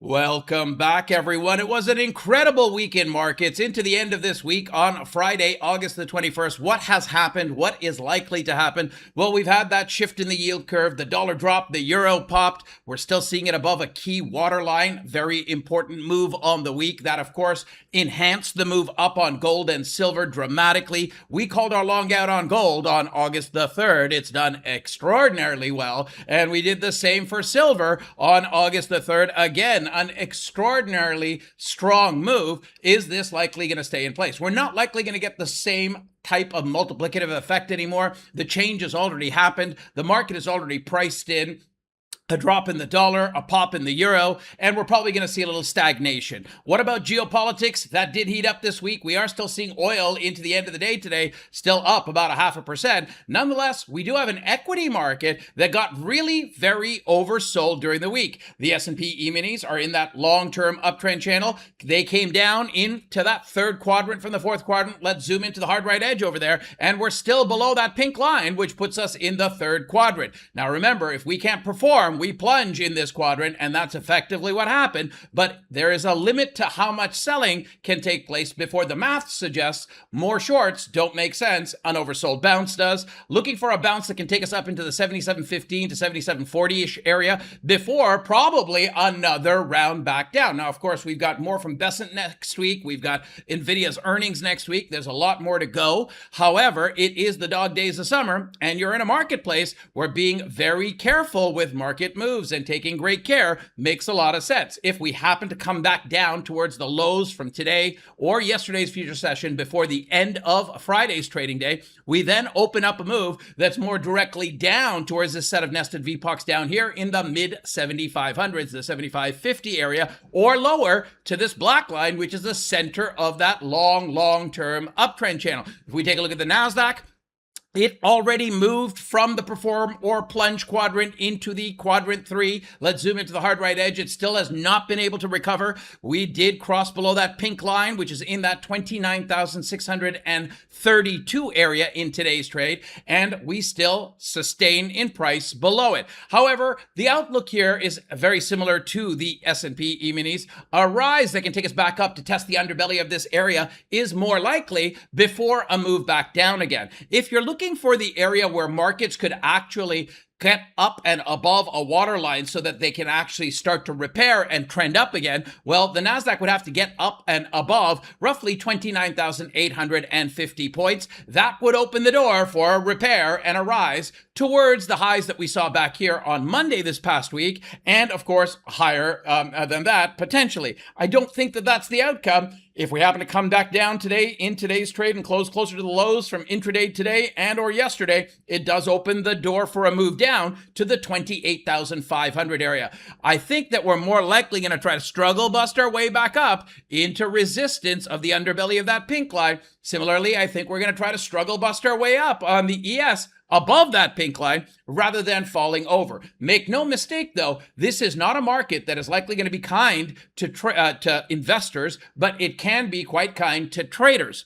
Welcome back, everyone. It was an incredible week in markets into the end of this week on Friday, August the 21st. What has happened? What is likely to happen? Well, we've had that shift in the yield curve. The dollar dropped, the euro popped. We're still seeing it above a key waterline. Very important move on the week. That, of course, enhanced the move up on gold and silver dramatically. We called our long out on gold on August the 3rd. It's done extraordinarily well. And we did the same for silver on August the 3rd. Again, an extraordinarily strong move. Is this likely going to stay in place? We're not likely going to get the same type of multiplicative effect anymore. The change has already happened. The market is already priced in a drop in the dollar, a pop in the euro, and we're probably going to see a little stagnation. What about geopolitics? That did heat up this week. We are still seeing oil into the end of the day today, still up about 0.5%. Nonetheless, we do have an equity market that got really very oversold during the week. The S&P E-minis are in that long-term uptrend channel. They came down into that third quadrant from the fourth quadrant. Let's zoom into the hard right edge over there, and we're still below that pink line, which puts us in the third quadrant. Now remember, if we can't perform, we plunge in this quadrant, and that's effectively what happened. But there is a limit to how much selling can take place before the math suggests more shorts don't make sense. An oversold bounce does. Looking for a bounce that can take us up into the 77.15 to 77.40-ish area before probably another round back down. Now, of course, we've got more from Besant next week. We've got NVIDIA's earnings next week. There's a lot more to go. However, it is the dog days of summer, and you're in a marketplace where being very careful with market moves and taking great care makes a lot of sense. If we happen to come back down towards the lows from today or yesterday's future session before the end of Friday's trading day, we then open up a move that's more directly down towards this set of nested VPOCs down here in the mid 7500s, the 7550 area, or lower to this black line, which is the center of that long-term uptrend channel. If we take a look at the NASDAQ, it already moved from the perform or plunge quadrant into the quadrant 3. Let's zoom into the hard right edge. It still has not been able to recover. We did cross below that pink line, which is in that 29,632 area in today's trade, and we still sustain in price below it. However, the outlook here is very similar to the S&P E-minis. A rise that can take us back up to test the underbelly of this area is more likely before a move back down again. If you're looking for the area where markets could actually get up and above a waterline so that they can actually start to repair and trend up again, well, the NASDAQ would have to get up and above roughly 29,850 points. That would open the door for a repair and a rise towards the highs that we saw back here on Monday this past week, and of course, higher than that, potentially. I don't think that that's the outcome. If we happen to come back down today in today's trade and close closer to the lows from intraday today and or yesterday, it does open the door for a move down to the 28,500 area. I think that we're more likely going to try to struggle bust our way back up into resistance of the underbelly of that pink line. Similarly, I think we're going to try to struggle bust our way up on the ES above that pink line rather than falling over. Make no mistake, though, this is not a market that is likely going to be kind to investors, but it can be quite kind to traders.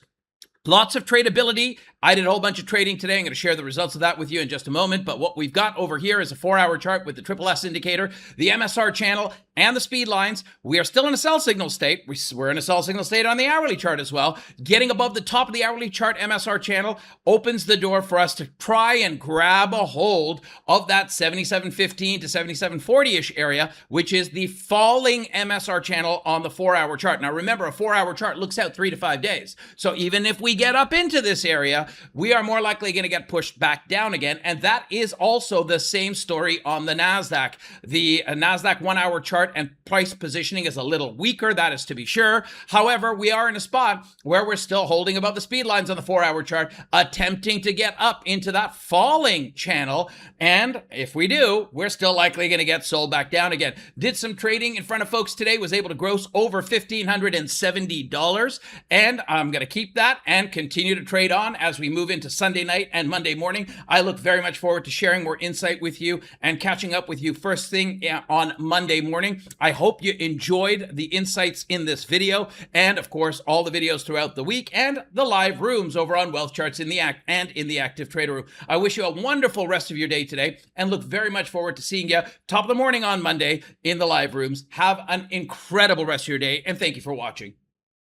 Lots of tradability. I did a whole bunch of trading today. I'm going to share the results of that with you in just a moment. But what we've got over here is a 4-hour chart with the triple S indicator, the MSR channel, and the speed lines. We are still in a sell signal state. We're in a sell signal state on the hourly chart as well. Getting above the top of the hourly chart MSR channel opens the door for us to try and grab a hold of that 77.15 to 77.40-ish area, which is the falling MSR channel on the 4-hour chart. Now remember, a 4-hour chart looks out 3 to 5 days. So even if we get up into this area, we are more likely going to get pushed back down again. And that is also the same story on the NASDAQ. The NASDAQ 1-hour chart and price positioning is a little weaker, that is to be sure. However, we are in a spot where we're still holding above the speed lines on the 4-hour chart, attempting to get up into that falling channel. And if we do, we're still likely going to get sold back down again. Did some trading in front of folks today, was able to gross over $1,570. And I'm going to keep that and continue to trade on as we we move into Sunday night and Monday morning. I look very much forward to sharing more insight with you and catching up with you first thing on Monday morning. I hope you enjoyed the insights in this video, and of course all the videos throughout the week and the live rooms over on WealthCharts in the Active Trader Room. I wish you a wonderful rest of your day today and look very much forward to seeing you top of the morning on Monday in the live rooms. Have an incredible rest of your day, and thank you for watching.